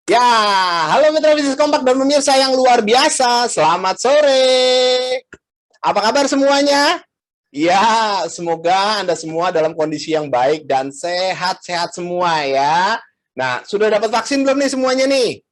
Ya, halo mitra bisnis kompak dan pemirsa yang luar biasa. Selamat sore. Apa kabar semuanya? Ya, semoga Anda semua dalam kondisi yang baik dan sehat-sehat semua ya. Nah, sudah dapat vaksin belum nih semuanya nih?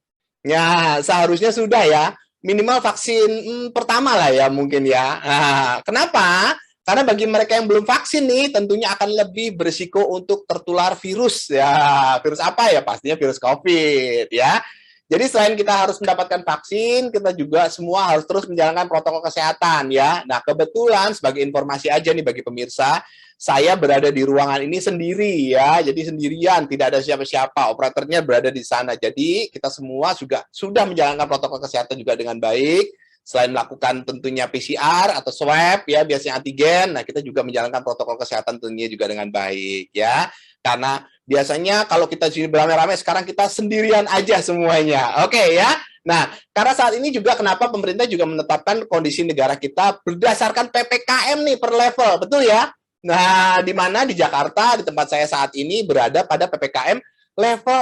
Ya, seharusnya sudah ya. Minimal vaksin pertama lah ya mungkin ya. Nah, kenapa? Karena bagi mereka yang belum vaksin nih, tentunya akan lebih berisiko untuk tertular virus ya. Virus apa ya? Pastinya virus COVID ya. Jadi selain kita harus mendapatkan vaksin, kita juga semua harus terus menjalankan protokol kesehatan ya. Nah, kebetulan sebagai informasi aja nih bagi pemirsa, saya berada di ruangan ini sendiri ya, jadi sendirian, tidak ada siapa-siapa, operatornya berada di sana. Jadi kita semua juga sudah menjalankan protokol kesehatan juga dengan baik. Selain melakukan tentunya PCR atau swab ya, biasanya antigen, nah kita juga menjalankan protokol kesehatan tentunya juga dengan baik ya. Karena biasanya kalau kita sini beramai-ramai, sekarang kita sendirian aja semuanya. Oke ya. Nah, karena saat ini juga kenapa pemerintah juga menetapkan kondisi negara kita berdasarkan PPKM nih per level, betul ya? Nah, di mana di Jakarta, di tempat saya saat ini berada pada PPKM level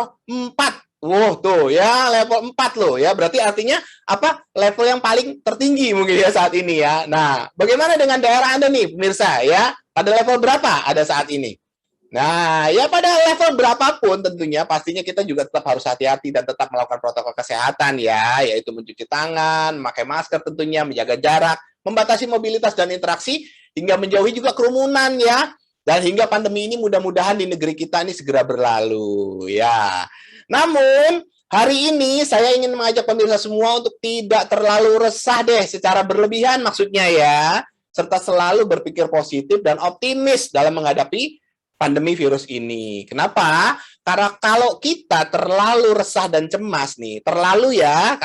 4. Wow, tuh ya level 4 loh ya. Berarti artinya apa? Level yang paling tertinggi mungkin ya saat ini ya. Nah, bagaimana dengan daerah Anda nih, pemirsa ya? Pada level berapa ada saat ini? Nah, ya pada level berapapun tentunya pastinya kita juga tetap harus hati-hati dan tetap melakukan protokol kesehatan ya, yaitu mencuci tangan, memakai masker tentunya, menjaga jarak, membatasi mobilitas dan interaksi, hingga menjauhi juga kerumunan ya. Dan hingga pandemi ini mudah-mudahan di negeri kita ini segera berlalu ya. Namun, hari ini saya ingin mengajak pemirsa semua untuk tidak terlalu resah deh secara berlebihan maksudnya ya, serta selalu berpikir positif dan optimis dalam menghadapi pandemi virus ini. Kenapa? Karena kalau kita terlalu resah dan cemas nih, terlalu ya,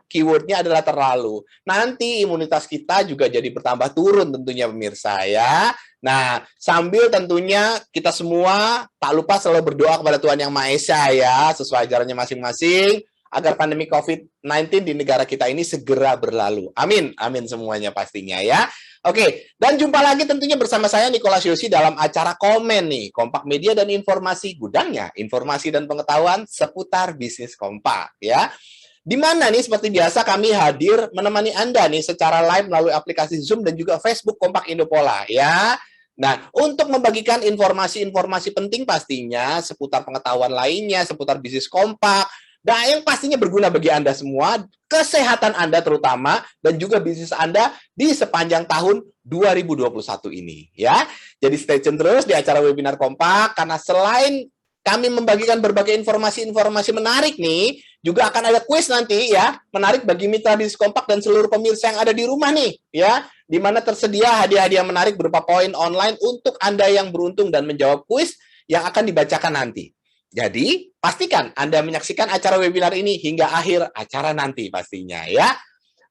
keywordnya adalah terlalu. Nanti imunitas kita juga jadi bertambah turun tentunya pemirsa ya. Nah, sambil tentunya kita semua tak lupa selalu berdoa kepada Tuhan Yang Maha Esa ya, sesuai ajarannya masing-masing, agar pandemi COVID-19 di negara kita ini segera berlalu. Amin, amin semuanya pastinya ya. Oke, dan jumpa lagi tentunya bersama saya Nicholas Yosi dalam acara Komen nih, Kompak Media dan Informasi, gudangnya informasi dan pengetahuan seputar bisnis kompak ya. Di mana nih seperti biasa kami hadir menemani Anda nih secara live melalui aplikasi Zoom dan juga Facebook Kompak Indopola ya. Nah, untuk membagikan informasi-informasi penting pastinya seputar pengetahuan lainnya, seputar bisnis kompak, dan yang pastinya berguna bagi Anda semua, kesehatan Anda terutama, dan juga bisnis Anda di sepanjang tahun 2021 ini. Ya, jadi stay tune terus di acara webinar kompak, karena selain kami membagikan berbagai informasi-informasi menarik nih, juga akan ada kuis nanti ya, menarik bagi mitra bisnis kompak dan seluruh pemirsa yang ada di rumah nih, ya, di mana tersedia hadiah-hadiah menarik berupa poin online untuk Anda yang beruntung dan menjawab kuis yang akan dibacakan nanti. Jadi, pastikan Anda menyaksikan acara webinar ini hingga akhir acara nanti pastinya ya.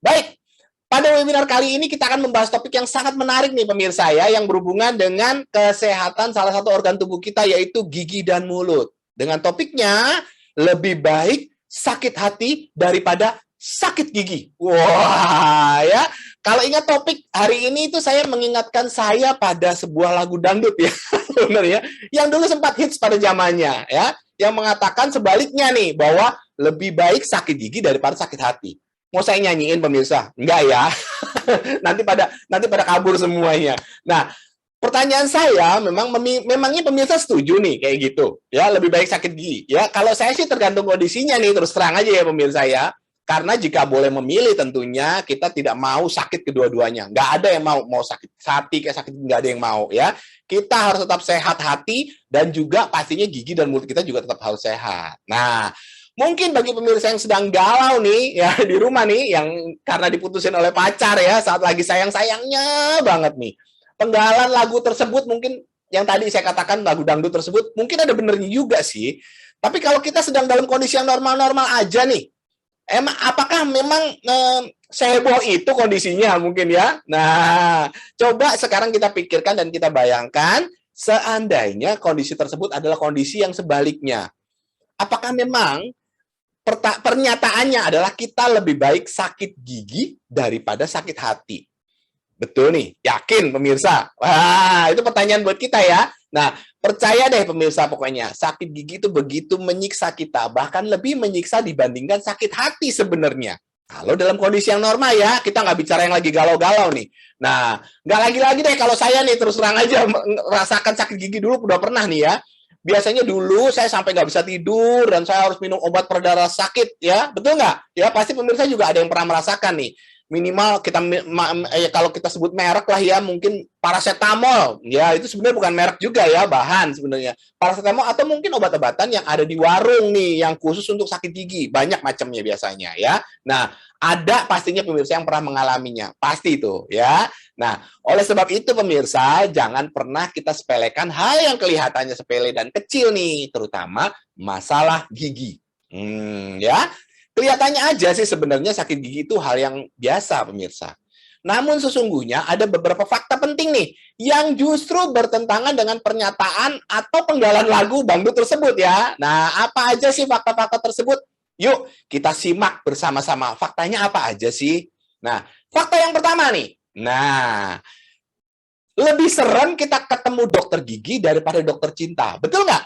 Baik, pada webinar kali ini kita akan membahas topik yang sangat menarik nih pemirsa ya, yang berhubungan dengan kesehatan salah satu organ tubuh kita yaitu gigi dan mulut. Dengan topiknya, lebih baik sakit hati daripada sakit gigi. Wah, ya. Kalau ingat topik hari ini itu saya mengingatkan saya pada sebuah lagu dangdut ya. Benar ya. Yang dulu sempat hits pada zamannya ya, yang mengatakan sebaliknya nih bahwa lebih baik sakit gigi daripada sakit hati. Mau saya nyanyiin pemirsa? Enggak ya. nanti pada kabur semuanya. Nah, pertanyaan saya memangnya pemirsa setuju nih kayak gitu ya, lebih baik sakit gigi ya. Kalau saya sih tergantung kondisinya nih, terus terang aja ya pemirsa ya, karena jika boleh memilih tentunya kita tidak mau sakit kedua-duanya, nggak ada yang mau sakit hati kayak sakit, nggak ada yang mau ya. Kita harus tetap sehat hati dan juga pastinya gigi dan mulut kita juga tetap harus sehat. Nah, mungkin bagi pemirsa yang sedang galau nih ya di rumah nih, yang karena diputusin oleh pacar ya saat lagi sayang-sayangnya banget nih, penggalan lagu tersebut mungkin yang tadi saya katakan lagu dangdut tersebut mungkin ada benernya juga sih. Tapi kalau kita sedang dalam kondisi yang normal-normal aja nih, apakah memang seheboh itu kondisinya mungkin ya? Nah, coba sekarang kita pikirkan dan kita bayangkan seandainya kondisi tersebut adalah kondisi yang sebaliknya. Apakah memang pernyataannya adalah kita lebih baik sakit gigi daripada sakit hati? Betul nih, yakin pemirsa? Wah, itu pertanyaan buat kita ya. Nah, Percaya deh pemirsa, pokoknya sakit gigi itu begitu menyiksa kita, bahkan lebih menyiksa dibandingkan sakit hati sebenarnya. Kalau dalam kondisi yang normal ya, kita nggak bicara yang lagi galau-galau nih. Nah, nggak lagi-lagi deh kalau saya nih terus terang aja merasakan sakit gigi dulu udah pernah nih ya. Biasanya dulu saya sampai nggak bisa tidur dan saya harus minum obat peredar rasa sakit ya, betul nggak? Ya pasti pemirsa juga ada yang pernah merasakan nih. Minimal kita kalau kita sebut merek lah ya, mungkin paracetamol ya, itu sebenarnya bukan merek juga ya, bahan sebenarnya paracetamol, atau mungkin obat-obatan yang ada di warung nih yang khusus untuk sakit gigi, banyak macamnya biasanya ya. Nah, ada pastinya pemirsa yang pernah mengalaminya, pasti itu ya. Nah, oleh sebab itu pemirsa, jangan pernah kita sepelekan hal yang kelihatannya sepele dan kecil nih, terutama masalah gigi. Ya, kelihatannya aja sih sebenarnya sakit gigi itu hal yang biasa, pemirsa. Namun sesungguhnya ada beberapa fakta penting nih yang justru bertentangan dengan pernyataan atau penggalan lagu dangdut tersebut ya. Nah, apa aja sih fakta-fakta tersebut? Yuk, kita simak bersama-sama. Faktanya apa aja sih? Nah, fakta yang pertama nih. Nah, lebih serem kita ketemu dokter gigi daripada dokter cinta. Betul nggak?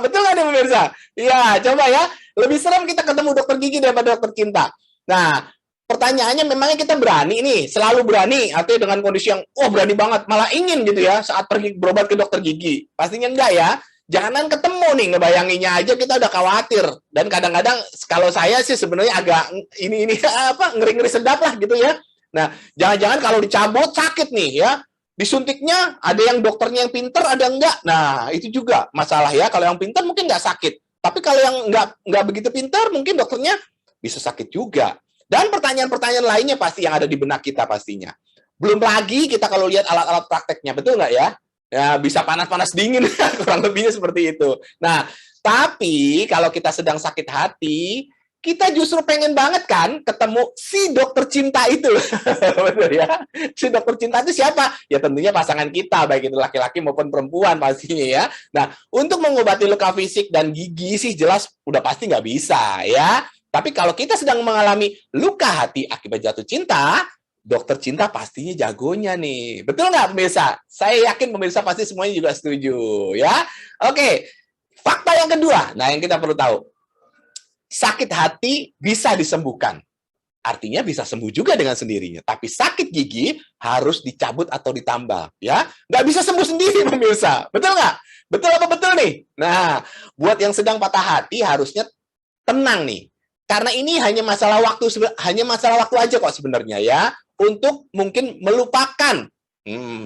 Betul nggak nih pemirsa? Iya, coba ya. Lebih serem kita ketemu dokter gigi daripada dokter cinta. Nah, pertanyaannya memangnya kita berani nih, selalu berani, atau dengan kondisi yang, oh berani banget, malah ingin gitu ya, saat pergi berobat ke dokter gigi. Pastinya enggak ya. Jangan ketemu nih, ngebayanginnya aja kita udah khawatir. Dan kadang-kadang, kalau saya sih sebenarnya agak ini apa ngeri-ngeri sedap lah gitu ya. Nah, jangan-jangan kalau dicabut sakit nih ya. Disuntiknya ada yang dokternya yang pinter, ada enggak. Nah, itu juga masalah ya. Kalau yang pinter mungkin nggak sakit. Tapi kalau yang nggak begitu pinter, mungkin dokternya bisa sakit juga. Dan pertanyaan-pertanyaan lainnya pasti yang ada di benak kita pastinya. Belum lagi kita kalau lihat alat-alat prakteknya, betul nggak ya? Ya bisa panas-panas dingin, kurang lebihnya seperti itu. Nah, tapi kalau kita sedang sakit hati, kita justru pengen banget kan ketemu si dokter cinta itu. Betul ya? Si dokter cinta itu siapa? Ya tentunya pasangan kita, baik itu laki-laki maupun perempuan pastinya ya. Nah, untuk mengobati luka fisik dan gigi sih jelas udah pasti nggak bisa ya. Tapi kalau kita sedang mengalami luka hati akibat jatuh cinta, dokter cinta pastinya jagonya nih. Betul nggak pemirsa? Saya yakin pemirsa pasti semuanya juga setuju ya. Oke, fakta yang kedua, nah yang kita perlu tahu. Sakit hati bisa disembuhkan. Artinya bisa sembuh juga dengan sendirinya. Tapi sakit gigi harus dicabut atau ditambal. Ya, nggak bisa sembuh sendiri, pemirsa. Betul nggak? Betul apa betul nih? Nah, buat yang sedang patah hati harusnya tenang nih. Karena ini hanya masalah waktu aja kok sebenarnya ya. Untuk mungkin melupakan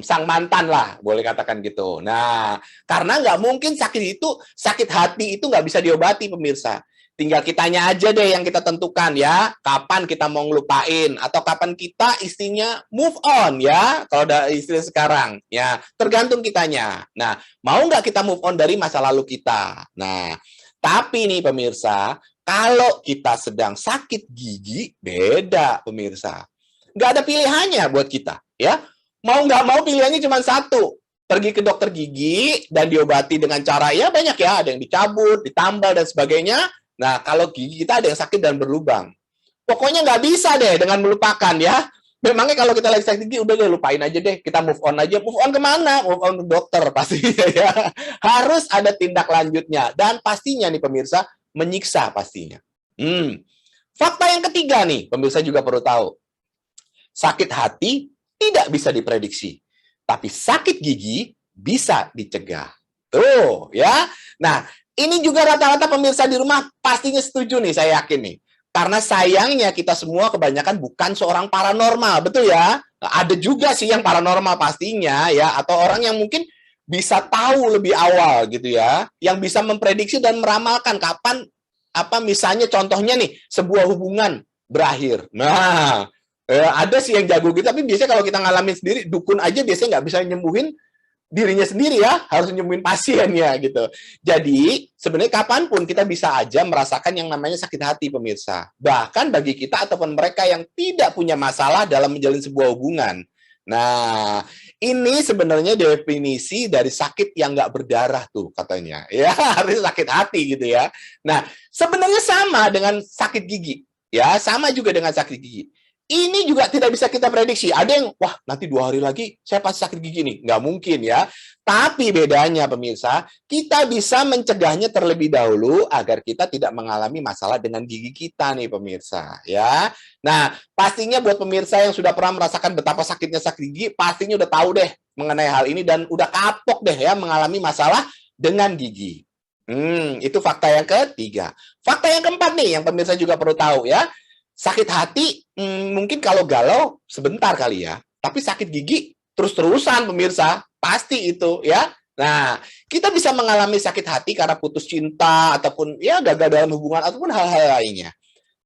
sang mantan lah, boleh katakan gitu. Nah, karena nggak mungkin sakit hati itu nggak bisa diobati, pemirsa. Tinggal kitanya aja deh yang kita tentukan ya, kapan kita mau ngelupain atau kapan kita istrinya move on ya, kalau udah istri sekarang ya, tergantung kitanya. Nah, mau nggak kita move on dari masa lalu kita? Nah, tapi nih pemirsa, kalau kita sedang sakit gigi, beda pemirsa. Nggak ada pilihannya buat kita ya. Mau nggak mau pilihannya cuma satu. Pergi ke dokter gigi dan diobati dengan cara ya banyak ya, ada yang dicabut, ditambal dan sebagainya. Nah, kalau gigi kita ada yang sakit dan berlubang. Pokoknya nggak bisa deh dengan melupakan ya. Memangnya kalau kita lagi sakit gigi, udah deh lupain aja deh. Kita move on aja. Move on kemana? Move on ke dokter pastinya ya. Harus ada tindak lanjutnya. Dan pastinya nih pemirsa, menyiksa pastinya. Fakta yang ketiga nih, pemirsa juga perlu tahu. Sakit hati tidak bisa diprediksi. Tapi sakit gigi bisa dicegah. Tuh ya. Nah, ini juga rata-rata pemirsa di rumah pastinya setuju nih, saya yakin nih. Karena sayangnya kita semua kebanyakan bukan seorang paranormal, betul ya? Nah, ada juga sih yang paranormal pastinya ya, atau orang yang mungkin bisa tahu lebih awal gitu ya, yang bisa memprediksi dan meramalkan kapan misalnya contohnya nih, sebuah hubungan berakhir. Nah, ada sih yang jago gitu, tapi biasanya kalau kita ngalamin sendiri, dukun aja biasanya nggak bisa nyembuhin dirinya sendiri ya, harus nyembuhin pasiennya gitu. Jadi, sebenarnya kapanpun kita bisa aja merasakan yang namanya sakit hati, pemirsa. Bahkan bagi kita ataupun mereka yang tidak punya masalah dalam menjalin sebuah hubungan. Nah, ini sebenarnya definisi dari sakit yang nggak berdarah tuh katanya. Ya, harus sakit hati gitu ya. Nah, sebenarnya sama dengan sakit gigi. Ya, sama juga dengan sakit gigi. Ini juga tidak bisa kita prediksi. Ada yang, wah nanti 2 hari lagi saya pasti sakit gigi nih. Nggak mungkin ya. Tapi bedanya pemirsa, kita bisa mencegahnya terlebih dahulu agar kita tidak mengalami masalah dengan gigi kita nih pemirsa. Ya. Nah, pastinya buat pemirsa yang sudah pernah merasakan betapa sakitnya sakit gigi, pastinya udah tahu deh mengenai hal ini dan udah kapok deh ya mengalami masalah dengan gigi. Itu fakta yang ketiga. Fakta yang keempat nih yang pemirsa juga perlu tahu ya. Sakit hati mungkin kalau galau sebentar kali ya, tapi sakit gigi terus-terusan pemirsa, pasti itu ya. Nah, kita bisa mengalami sakit hati karena putus cinta ataupun ya gagal dalam hubungan ataupun hal-hal lainnya.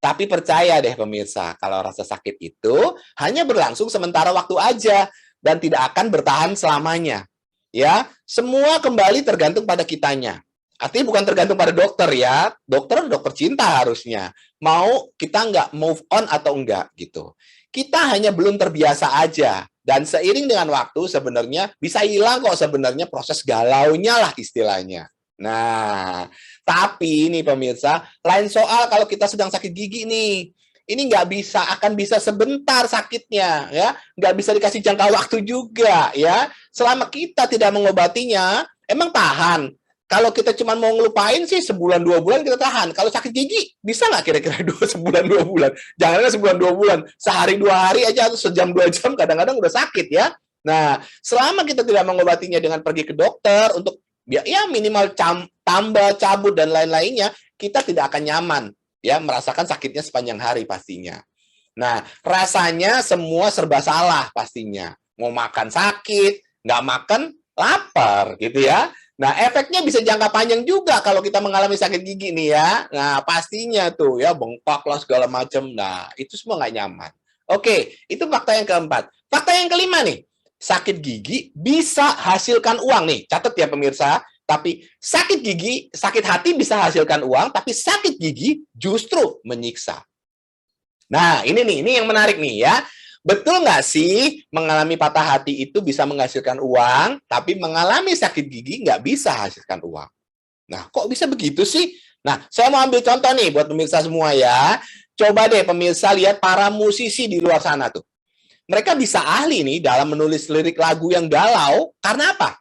Tapi percaya deh pemirsa, kalau rasa sakit itu hanya berlangsung sementara waktu aja dan tidak akan bertahan selamanya. Ya, semua kembali tergantung pada kitanya. Artinya bukan tergantung pada dokter ya. Dokter cinta harusnya. Mau kita nggak move on atau enggak gitu. Kita hanya belum terbiasa aja. Dan seiring dengan waktu sebenarnya bisa hilang kok sebenarnya proses galaunya lah istilahnya. Nah, tapi ini pemirsa, lain soal kalau kita sedang sakit gigi nih. Ini nggak bisa, akan bisa sebentar sakitnya ya. Nggak bisa dikasih jangka waktu juga ya. Selama kita tidak mengobatinya, emang tahan. Kalau kita cuma mau ngelupain sih sebulan 2 bulan kita tahan. Kalau sakit gigi bisa nggak kira-kira sebulan 2 bulan? Janganlah sebulan 2 bulan, sehari 2 hari aja atau sejam 2 jam kadang-kadang udah sakit ya. Nah, selama kita tidak mengobatinya dengan pergi ke dokter untuk ya minimal tambal, cabut dan lain-lainnya, kita tidak akan nyaman ya merasakan sakitnya sepanjang hari pastinya. Nah, rasanya semua serba salah pastinya. Mau makan sakit, nggak makan lapar gitu ya. Nah, efeknya bisa jangka panjang juga kalau kita mengalami sakit gigi nih ya. Nah, pastinya tuh ya bengkak lah segala macam. Nah, itu semua nggak nyaman. Oke, itu fakta yang keempat. Fakta yang kelima nih, sakit gigi bisa hasilkan uang nih. Catat ya pemirsa. Tapi sakit gigi, sakit hati bisa hasilkan uang, tapi sakit gigi justru menyiksa. Nah, ini yang menarik nih ya. Betul nggak sih mengalami patah hati itu bisa menghasilkan uang, tapi mengalami sakit gigi nggak bisa hasilkan uang? Nah, kok bisa begitu sih? Nah, saya mau ambil contoh nih buat pemirsa semua ya. Coba deh pemirsa lihat para musisi di luar sana tuh. Mereka bisa ahli nih dalam menulis lirik lagu yang galau, karena apa?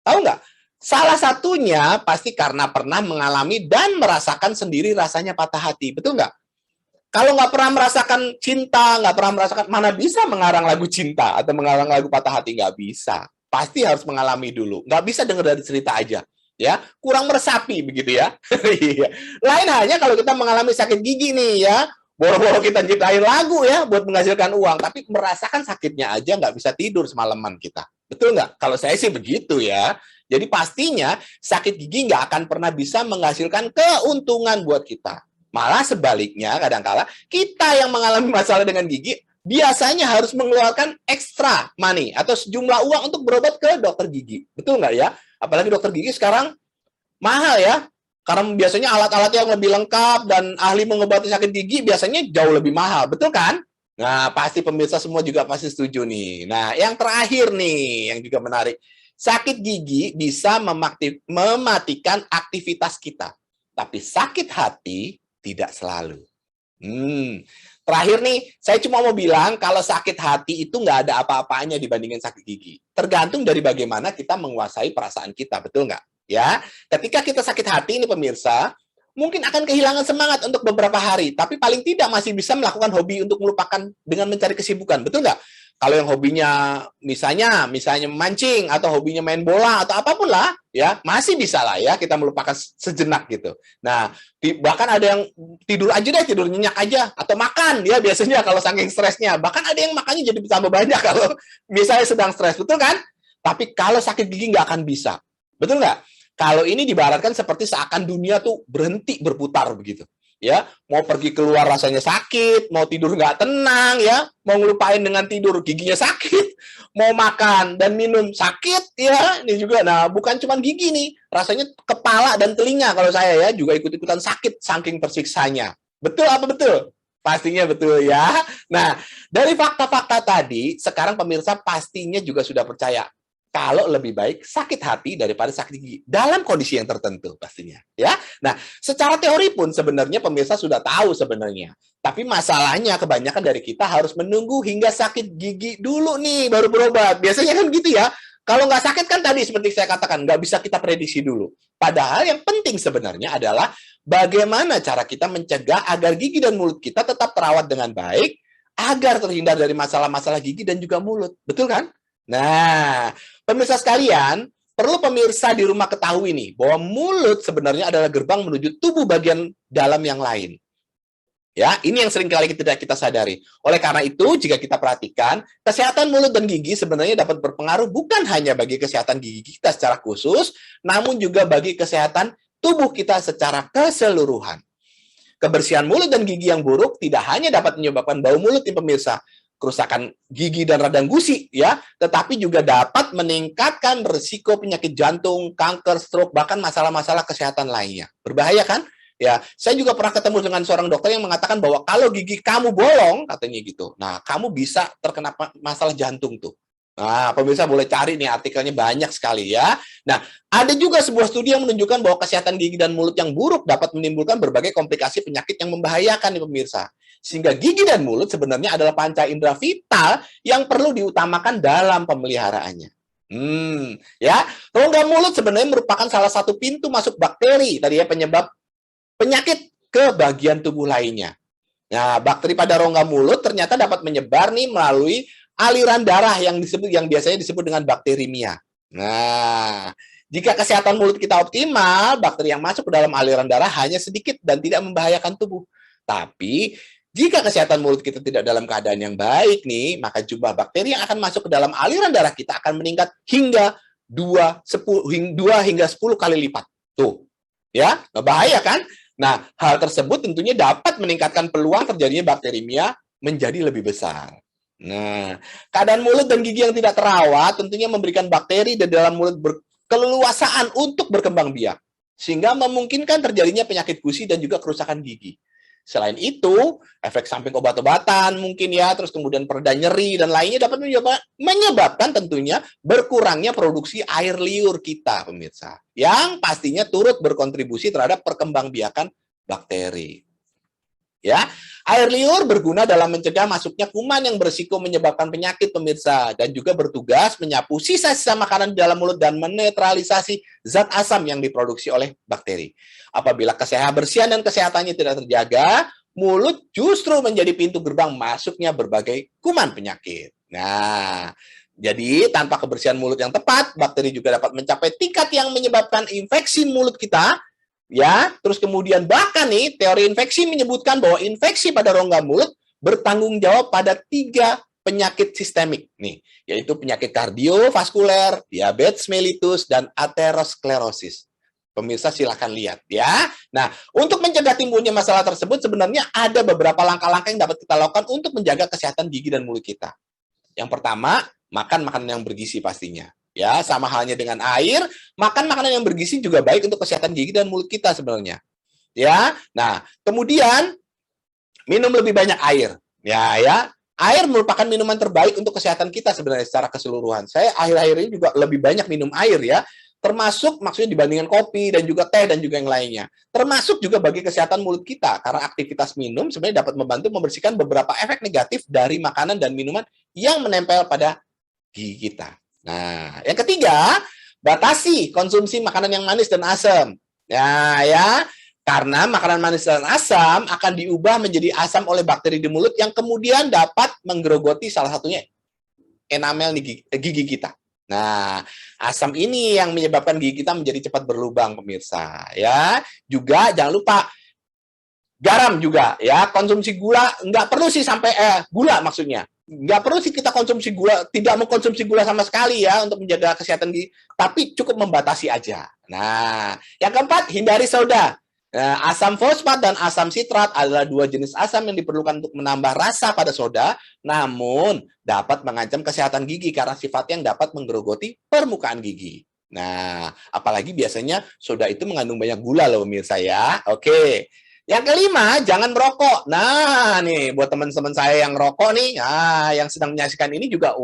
Tahu nggak? Salah satunya pasti karena pernah mengalami dan merasakan sendiri rasanya patah hati. Betul nggak? Kalau nggak pernah merasakan cinta, nggak pernah merasakan, mana bisa mengarang lagu cinta atau mengarang lagu patah hati? Nggak bisa. Pasti harus mengalami dulu. Nggak bisa dengar dari cerita aja. Ya, kurang meresapi begitu ya. Lain halnya kalau kita mengalami sakit gigi nih ya, boro-boro kita ciptain lagu ya buat menghasilkan uang, tapi merasakan sakitnya aja nggak bisa tidur semalaman kita. Betul nggak? Kalau saya sih begitu ya. Jadi pastinya sakit gigi nggak akan pernah bisa menghasilkan keuntungan buat kita. Malah sebaliknya, kadang-kala kita yang mengalami masalah dengan gigi biasanya harus mengeluarkan extra money atau sejumlah uang untuk berobat ke dokter gigi. Betul nggak ya? Apalagi dokter gigi sekarang mahal ya. Karena biasanya alat-alat yang lebih lengkap dan ahli mengobati sakit gigi biasanya jauh lebih mahal. Betul kan? Nah, pasti pemirsa semua juga pasti setuju nih. Nah, yang terakhir nih, yang juga menarik. Sakit gigi bisa mematikan aktivitas kita. Tapi sakit hati tidak selalu. Terakhir nih, saya cuma mau bilang kalau sakit hati itu nggak ada apa-apanya dibandingin sakit gigi. Tergantung dari bagaimana kita menguasai perasaan kita, betul nggak? Ya, ketika kita sakit hati ini pemirsa, mungkin akan kehilangan semangat untuk beberapa hari, tapi paling tidak masih bisa melakukan hobi untuk melupakan dengan mencari kesibukan, betul nggak? Kalau yang hobinya misalnya memancing atau hobinya main bola atau apapun lah ya, masih bisa lah ya kita melupakan sejenak gitu. Nah, bahkan ada yang tidur aja deh, tidur nyenyak aja atau makan ya biasanya kalau saking stresnya. Bahkan ada yang makannya jadi tambah banyak kalau misalnya sedang stres, betul kan? Tapi kalau sakit gigi nggak akan bisa. Betul nggak? Kalau ini dibaratkan seperti seakan dunia tuh berhenti berputar begitu. Ya, mau pergi keluar rasanya sakit, mau tidur nggak tenang ya, mau ngelupain dengan tidur giginya sakit, mau makan dan minum sakit ya, ini juga. Nah, bukan cuma gigi nih, rasanya kepala dan telinga kalau saya ya juga ikut-ikutan sakit saking tersiksanya. Betul apa betul? Pastinya betul ya. Nah, dari fakta-fakta tadi, sekarang pemirsa pastinya juga sudah percaya Kalau lebih baik sakit hati daripada sakit gigi dalam kondisi yang tertentu pastinya, ya. Nah, secara teori pun sebenarnya pemirsa sudah tahu sebenarnya. Tapi masalahnya kebanyakan dari kita harus menunggu hingga sakit gigi dulu nih baru berobat. Biasanya kan gitu ya. Kalau nggak sakit kan tadi seperti saya katakan nggak bisa kita prediksi dulu. Padahal yang penting sebenarnya adalah bagaimana cara kita mencegah agar gigi dan mulut kita tetap terawat dengan baik agar terhindar dari masalah-masalah gigi dan juga mulut. Betul kan? Nah, pemirsa sekalian, perlu pemirsa di rumah ketahui nih, bahwa mulut sebenarnya adalah gerbang menuju tubuh bagian dalam yang lain. Ya, ini yang sering kali tidak kita sadari. Oleh karena itu, jika kita perhatikan, kesehatan mulut dan gigi sebenarnya dapat berpengaruh bukan hanya bagi kesehatan gigi kita secara khusus, namun juga bagi kesehatan tubuh kita secara keseluruhan. Kebersihan mulut dan gigi yang buruk tidak hanya dapat menyebabkan bau mulut nih pemirsa, kerusakan gigi dan radang gusi ya, tetapi juga dapat meningkatkan risiko penyakit jantung, kanker, stroke, bahkan masalah-masalah kesehatan lainnya. Berbahaya kan? Ya, saya juga pernah ketemu dengan seorang dokter yang mengatakan bahwa kalau gigi kamu bolong, katanya gitu. Nah, kamu bisa terkena masalah jantung tuh. Nah, pemirsa boleh cari nih artikelnya banyak sekali ya. Nah, ada juga sebuah studi yang menunjukkan bahwa kesehatan gigi dan mulut yang buruk dapat menimbulkan berbagai komplikasi penyakit yang membahayakan nih pemirsa. Sehingga gigi dan mulut sebenarnya adalah panca indera vital yang perlu diutamakan dalam pemeliharaannya. Ya, rongga mulut sebenarnya merupakan salah satu pintu masuk bakteri tadi ya penyebab penyakit ke bagian tubuh lainnya. Nah, bakteri pada rongga mulut ternyata dapat menyebar nih melalui aliran darah yang biasanya disebut dengan bakterimia. Nah, jika kesehatan mulut kita optimal, bakteri yang masuk ke dalam aliran darah hanya sedikit dan tidak membahayakan tubuh. Tapi jika kesehatan mulut kita tidak dalam keadaan yang baik nih, maka jumlah bakteri yang akan masuk ke dalam aliran darah kita akan meningkat hingga 2 hingga 10 kali lipat. Tuh. Ya, bahaya kan? Nah, hal tersebut tentunya dapat meningkatkan peluang terjadinya bakterimia menjadi lebih besar. Nah, keadaan mulut dan gigi yang tidak terawat tentunya memberikan bakteri di dalam mulut berkeleluasaan untuk berkembang biak, sehingga memungkinkan terjadinya penyakit gusi dan juga kerusakan gigi. Selain itu, efek samping obat-obatan mungkin ya, terus kemudian pereda nyeri dan lainnya dapat menyebabkan tentunya berkurangnya produksi air liur kita, pemirsa. Yang pastinya turut berkontribusi terhadap perkembangbiakan bakteri. Ya, air liur berguna dalam mencegah masuknya kuman yang berisiko menyebabkan penyakit pemirsa dan juga bertugas menyapu sisa-sisa makanan di dalam mulut dan menetralisasi zat asam yang diproduksi oleh bakteri. Apabila kebersihan dan kesehatannya tidak terjaga, mulut justru menjadi pintu gerbang masuknya berbagai kuman penyakit. Nah, jadi tanpa kebersihan mulut yang tepat, bakteri juga dapat mencapai tingkat yang menyebabkan infeksi mulut kita. Ya, terus kemudian bahkan nih teori infeksi menyebutkan bahwa infeksi pada rongga mulut bertanggung jawab pada 3 penyakit sistemik nih, yaitu penyakit kardiovaskuler, diabetes mellitus dan aterosklerosis. Pemirsa silakan lihat ya. Nah, untuk mencegah timbulnya masalah tersebut sebenarnya ada beberapa langkah-langkah yang dapat kita lakukan untuk menjaga kesehatan gigi dan mulut kita. Yang pertama, makan makanan yang bergizi pastinya. Ya, sama halnya dengan air, makan makanan yang bergizi juga baik untuk kesehatan gigi dan mulut kita sebenarnya. Ya. Nah, kemudian minum lebih banyak air. Ya. Air merupakan minuman terbaik untuk kesehatan kita sebenarnya secara keseluruhan. Saya akhir-akhir ini juga lebih banyak minum air ya. Termasuk maksudnya dibandingkan kopi dan juga teh dan juga yang lainnya. Termasuk juga bagi kesehatan mulut kita karena aktivitas minum sebenarnya dapat membantu membersihkan beberapa efek negatif dari makanan dan minuman yang menempel pada gigi kita. Nah, yang ketiga, batasi konsumsi makanan yang manis dan asam. Ya, karena makanan manis dan asam akan diubah menjadi asam oleh bakteri di mulut yang kemudian dapat menggerogoti salah satunya enamel gigi kita. Nah, asam ini yang menyebabkan gigi kita menjadi cepat berlubang, pemirsa. Ya, juga jangan lupa garam juga ya, konsumsi gula nggak perlu sih sampai gula maksudnya. Nggak perlu sih kita konsumsi gula, tidak mengkonsumsi gula sama sekali ya untuk menjaga kesehatan gigi, tapi cukup membatasi aja. Nah, yang keempat, hindari soda. Nah, asam fosfat dan asam sitrat adalah 2 jenis asam yang diperlukan untuk menambah rasa pada soda, namun dapat mengancam kesehatan gigi karena sifatnya yang dapat menggerogoti permukaan gigi. Nah, apalagi biasanya soda itu mengandung banyak gula loh pemirsa ya. Oke. Yang kelima, jangan merokok. Nah, nih buat teman-teman saya yang rokok nih, yang sedang menyaksikan ini juga,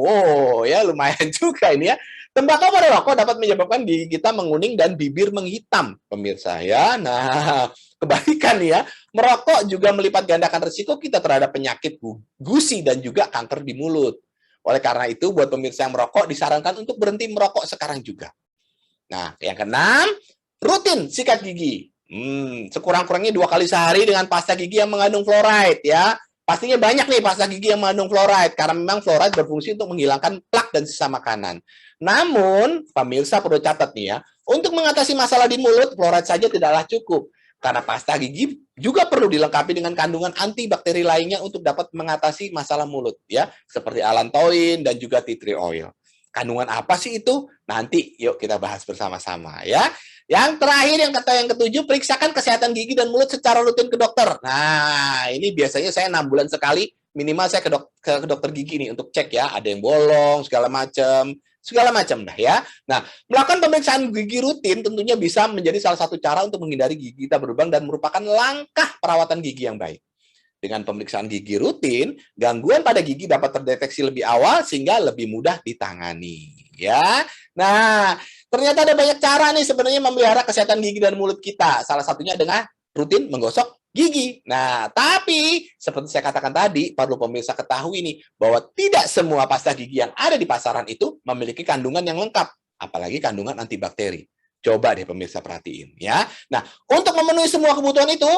ya lumayan juga ini ya. Tembakau pada rokok dapat menyebabkan gigi kita menguning dan bibir menghitam, pemirsa ya. Nah, kebalikan ya, merokok juga melipat gandakan risiko kita terhadap penyakit gusi dan juga kanker di mulut. Oleh karena itu, buat pemirsa yang merokok disarankan untuk berhenti merokok sekarang juga. Nah, yang keenam, rutin sikat gigi. Sekurang-kurangnya 2 kali sehari dengan pasta gigi yang mengandung fluoride ya. Pastinya banyak nih pasta gigi yang mengandung fluoride karena memang fluoride berfungsi untuk menghilangkan plak dan sisa makanan. Namun, pemirsa perlu catat nih ya, untuk mengatasi masalah di mulut, fluoride saja tidaklah cukup. Karena pasta gigi juga perlu dilengkapi dengan kandungan antibakteri lainnya untuk dapat mengatasi masalah mulut ya, seperti allantoin dan juga tea tree oil. Kandungan apa sih itu? Nanti yuk kita bahas bersama-sama ya. Yang terakhir, yang ketujuh, periksakan kesehatan gigi dan mulut secara rutin ke dokter. Nah, ini biasanya saya 6 bulan sekali, minimal saya ke dokter gigi nih untuk cek ya, ada yang bolong, segala macam dah ya. Nah, melakukan pemeriksaan gigi rutin tentunya bisa menjadi salah satu cara untuk menghindari gigi kita berlubang dan merupakan langkah perawatan gigi yang baik. Dengan pemeriksaan gigi rutin, gangguan pada gigi dapat terdeteksi lebih awal sehingga lebih mudah ditangani. Ya, nah ternyata ada banyak cara nih sebenarnya memelihara kesehatan gigi dan mulut kita. Salah satunya dengan rutin menggosok gigi. Nah, tapi seperti saya katakan tadi, perlu pemirsa ketahui nih bahwa tidak semua pasta gigi yang ada di pasaran itu memiliki kandungan yang lengkap, apalagi kandungan antibakteri. Coba deh pemirsa perhatiin ya. Nah, untuk memenuhi semua kebutuhan itu,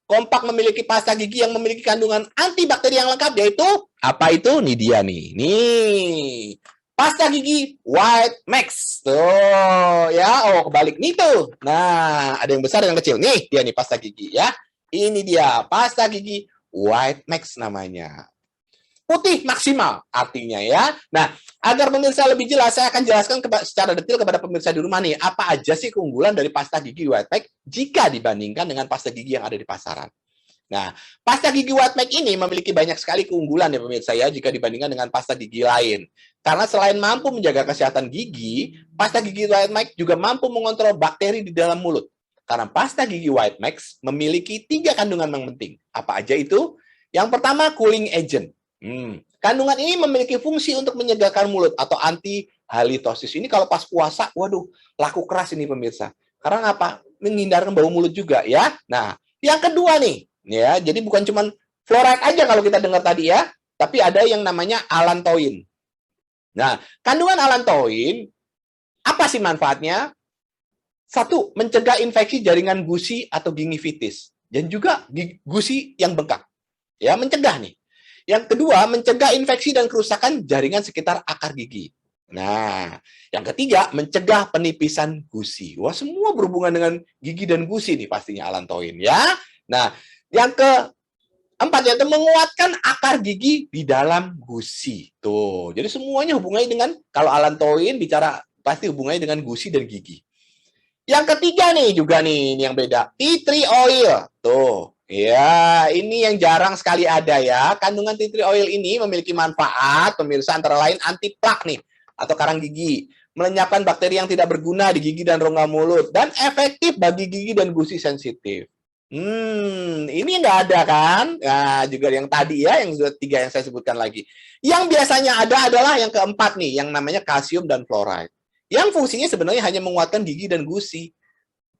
Kompak memiliki pasta gigi yang memiliki kandungan antibakteri yang lengkap, yaitu apa itu? Nih dia nih. Nih. Pasta gigi White Max. Tuh, ya. Oh, kebalik nih tuh. Nah, ada yang besar, yang kecil. Nih, dia nih pasta gigi ya. Ini dia, pasta gigi White Max namanya. Putih maksimal artinya ya. Nah, agar pemirsa lebih jelas, saya akan jelaskan secara detail kepada pemirsa di rumah nih, apa aja sih keunggulan dari pasta gigi White Max jika dibandingkan dengan pasta gigi yang ada di pasaran. Nah, pasta gigi White Max ini memiliki banyak sekali keunggulan ya pemirsa ya jika dibandingkan dengan pasta gigi lain. Karena selain mampu menjaga kesehatan gigi, pasta gigi White Max juga mampu mengontrol bakteri di dalam mulut. Karena pasta gigi White Max memiliki 3 kandungan yang penting. Apa aja itu? Yang pertama, cooling agent. Kandungan ini memiliki fungsi untuk menyegarkan mulut atau anti halitosis. Ini kalau pas puasa, waduh, laku keras ini pemirsa. Karena apa? Menghindarkan bau mulut juga ya. Nah, yang kedua nih, ya, jadi bukan cuma fluoride aja kalau kita dengar tadi ya, tapi ada yang namanya allantoin. Nah, kandungan allantoin apa sih manfaatnya? Satu, mencegah infeksi jaringan gusi atau gingivitis dan juga gusi yang bengkak. Ya, mencegah nih. Yang kedua, mencegah infeksi dan kerusakan jaringan sekitar akar gigi. Nah, yang ketiga, mencegah penipisan gusi. Wah, semua berhubungan dengan gigi dan gusi nih pastinya allantoin ya. Nah, yang keempat yaitu menguatkan akar gigi di dalam gusi. Tuh, jadi semuanya hubungannya dengan, kalau allantoin bicara pasti hubungannya dengan gusi dan gigi. Yang ketiga nih juga nih, ini yang beda, tea tree oil. Tuh. Ya, ini yang jarang sekali ada ya. Kandungan tea tree oil ini memiliki manfaat, pemirsa, antara lain anti plak nih, atau karang gigi, melenyapkan bakteri yang tidak berguna di gigi dan rongga mulut, dan efektif bagi gigi dan gusi sensitif. Ini nggak ada kan? Nah, juga yang tadi ya, yang sudah 3 yang saya sebutkan lagi. Yang biasanya ada adalah yang keempat nih, yang namanya kalsium dan fluoride. Yang fungsinya sebenarnya hanya menguatkan gigi dan gusi.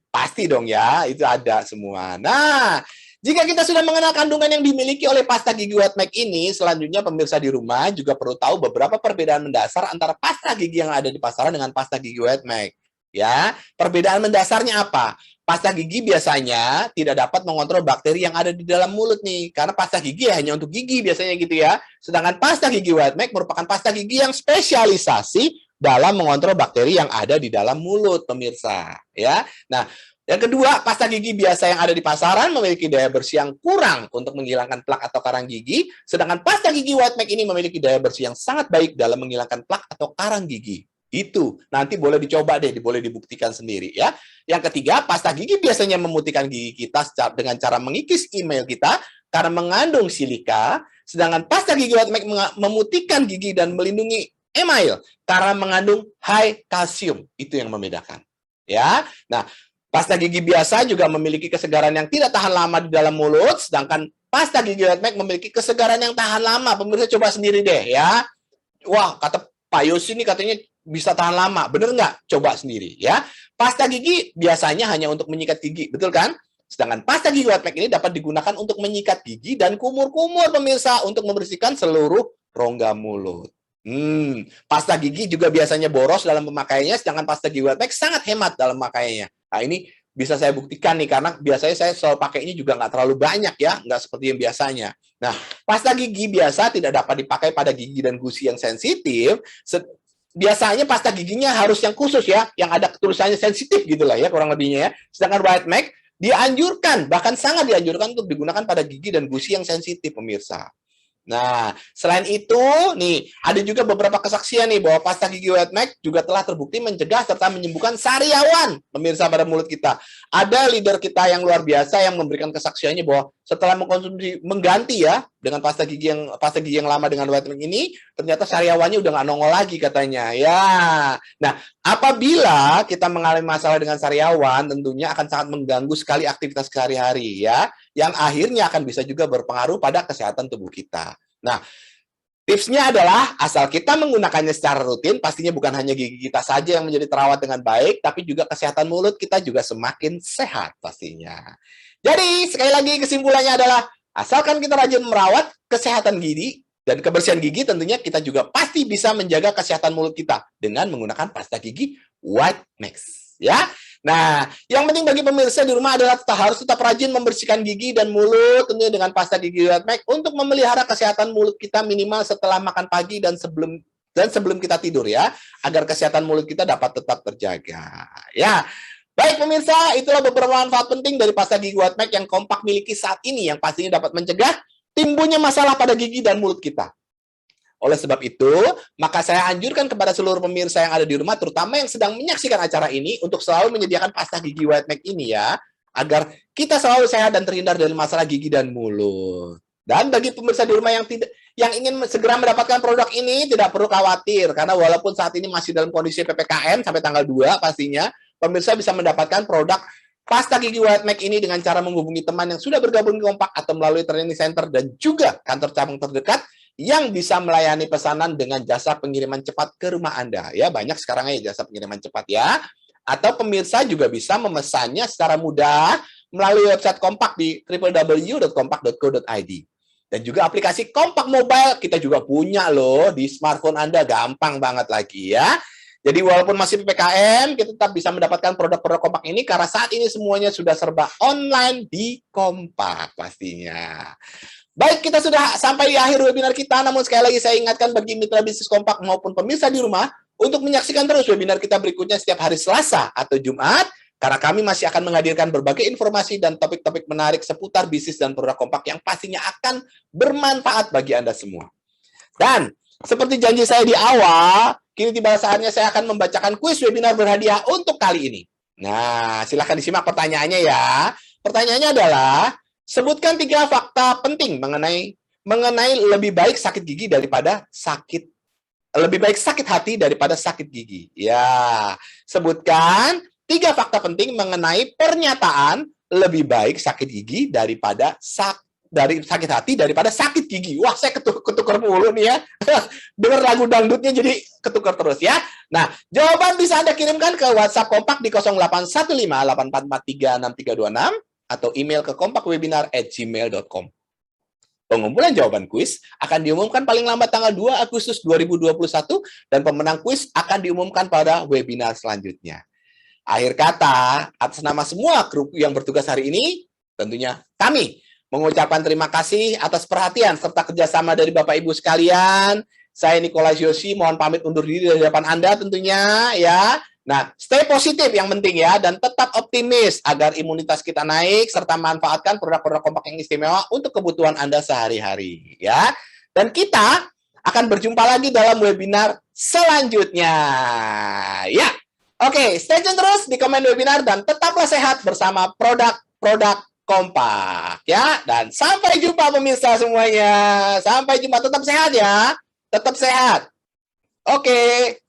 Pasti dong ya, itu ada semua. Nah, jika kita sudah mengenal kandungan yang dimiliki oleh pasta gigi White Max ini, selanjutnya pemirsa di rumah juga perlu tahu beberapa perbedaan mendasar antara pasta gigi yang ada di pasaran dengan pasta gigi White Max. Ya, perbedaan mendasarnya apa? Pasta gigi biasanya tidak dapat mengontrol bakteri yang ada di dalam mulut nih, karena pasta gigi hanya untuk gigi biasanya gitu ya. Sedangkan pasta gigi White Max merupakan pasta gigi yang spesialisasi dalam mengontrol bakteri yang ada di dalam mulut, pemirsa. Ya, nah, yang kedua, pasta gigi biasa yang ada di pasaran memiliki daya bersih yang kurang untuk menghilangkan plak atau karang gigi, sedangkan pasta gigi White Max ini memiliki daya bersih yang sangat baik dalam menghilangkan plak atau karang gigi. Itu nanti boleh dicoba deh, boleh dibuktikan sendiri ya. Yang ketiga, pasta gigi biasanya memutihkan gigi kita dengan cara mengikis email kita karena mengandung silika, sedangkan pasta gigi White Max memutihkan gigi dan melindungi email karena mengandung high kalsium. Itu yang membedakan. Ya. Nah, pasta gigi biasa juga memiliki kesegaran yang tidak tahan lama di dalam mulut, sedangkan pasta gigi White Max memiliki kesegaran yang tahan lama. Pemirsa coba sendiri deh ya. Wah, kata Pak Yosi ini katanya bisa tahan lama. Bener nggak? Coba sendiri ya. Pasta gigi biasanya hanya untuk menyikat gigi, betul kan? Sedangkan pasta gigi Whiteneck ini dapat digunakan untuk menyikat gigi dan kumur-kumur pemirsa untuk membersihkan seluruh rongga mulut. Pasta gigi juga biasanya boros dalam pemakaiannya, sedangkan pasta gigi Whiteneck sangat hemat dalam pemakaiannya. Nah, ini bisa saya buktikan nih, karena biasanya saya selalu pakai ini juga nggak terlalu banyak ya, nggak seperti yang biasanya. Nah, pasta gigi biasa tidak dapat dipakai pada gigi dan gusi yang sensitif. Biasanya pasta giginya harus yang khusus ya, yang ada tulisannya sensitif gitulah ya, kurang lebihnya ya. Sedangkan Whiteneck dianjurkan, bahkan sangat dianjurkan untuk digunakan pada gigi dan gusi yang sensitif, pemirsa. Nah, selain itu, nih, ada juga beberapa kesaksian nih bahwa pasta gigi Whiteneck juga telah terbukti mencegah serta menyembuhkan sariawan, pemirsa, pada mulut kita. Ada leader kita yang luar biasa yang memberikan kesaksiannya bahwa setelah mengkonsumsi, mengganti ya, dengan pasta gigi yang lama dengan Whiteneck ini, ternyata sariawannya udah nggak nongol lagi katanya. Ya, nah, apabila kita mengalami masalah dengan sariawan, tentunya akan sangat mengganggu sekali aktivitas sehari-hari ya, yang akhirnya akan bisa juga berpengaruh pada kesehatan tubuh kita. Nah, tipsnya adalah asal kita menggunakannya secara rutin, pastinya bukan hanya gigi kita saja yang menjadi terawat dengan baik, tapi juga kesehatan mulut kita juga semakin sehat pastinya. Jadi, sekali lagi kesimpulannya adalah, asalkan kita rajin merawat kesehatan gigi dan kebersihan gigi, tentunya kita juga pasti bisa menjaga kesehatan mulut kita dengan menggunakan pasta gigi Whiteneck. Ya, nah, yang penting bagi pemirsa di rumah adalah harus tetap rajin membersihkan gigi dan mulut tentunya dengan pasta gigi Whiteneck untuk memelihara kesehatan mulut kita minimal setelah makan pagi dan sebelum kita tidur ya, agar kesehatan mulut kita dapat tetap terjaga. Ya. Baik pemirsa, itulah beberapa manfaat penting dari pasta gigi Whiteneck yang kompak miliki saat ini yang pastinya dapat mencegah timbulnya masalah pada gigi dan mulut kita. Oleh sebab itu, maka saya anjurkan kepada seluruh pemirsa yang ada di rumah, terutama yang sedang menyaksikan acara ini, untuk selalu menyediakan pasta gigi Whiteneck ini ya, agar kita selalu sehat dan terhindar dari masalah gigi dan mulut. Dan bagi pemirsa di rumah yang ingin segera mendapatkan produk ini, tidak perlu khawatir, karena walaupun saat ini masih dalam kondisi PPKM sampai tanggal 2 pastinya, pemirsa bisa mendapatkan produk pasta gigi Whiteneck ini dengan cara menghubungi teman yang sudah bergabung di Kompak atau melalui training center dan juga kantor cabang terdekat yang bisa melayani pesanan dengan jasa pengiriman cepat ke rumah Anda. Ya, banyak sekarang ya jasa pengiriman cepat ya. Atau pemirsa juga bisa memesannya secara mudah melalui website Kompak di www.kompak.co.id. Dan juga aplikasi Kompak Mobile kita juga punya loh di smartphone Anda, gampang banget lagi ya. Jadi walaupun masih PPKM, kita tetap bisa mendapatkan produk-produk Kompak ini karena saat ini semuanya sudah serba online di Kompak pastinya. Baik, kita sudah sampai di akhir webinar kita, namun sekali lagi saya ingatkan bagi mitra bisnis Kompak maupun pemirsa di rumah untuk menyaksikan terus webinar kita berikutnya setiap hari Selasa atau Jumat, karena kami masih akan menghadirkan berbagai informasi dan topik-topik menarik seputar bisnis dan produk Kompak yang pastinya akan bermanfaat bagi Anda semua. Dan seperti janji saya di awal, kini tiba saatnya saya akan membacakan kuis webinar berhadiah untuk kali ini. Nah, silahkan disimak pertanyaannya ya. Pertanyaannya adalah, sebutkan 3 fakta penting mengenai lebih baik sakit hati daripada sakit gigi. Ya, sebutkan 3 fakta penting mengenai pernyataan lebih baik sakit gigi daripada sakit hati daripada sakit gigi. Wah, saya ketukar mulu nih ya. Dengar lagu dangdutnya jadi ketukar terus ya. Nah, jawaban bisa Anda kirimkan ke WhatsApp Kompak di 081584436326 atau email ke kompakwebinar@gmail.com. Pengumpulan jawaban kuis akan diumumkan paling lambat tanggal 2 Agustus 2021 dan pemenang kuis akan diumumkan pada webinar selanjutnya. Akhir kata, atas nama semua kru yang bertugas hari ini, tentunya kami mengucapkan terima kasih atas perhatian serta kerjasama dari Bapak Ibu sekalian. Saya Nicholas Yosi, mohon pamit undur diri dari depan Anda tentunya ya. Nah, stay positif yang penting ya, dan tetap optimis agar imunitas kita naik, serta manfaatkan produk-produk Kompak yang istimewa untuk kebutuhan Anda sehari-hari ya. Dan kita akan berjumpa lagi dalam webinar selanjutnya. Ya, oke, stay tune terus di komen webinar dan tetaplah sehat bersama produk-produk Kompak ya. Dan sampai jumpa pemirsa semuanya. Sampai jumpa, tetap sehat ya. Tetap sehat. Oke.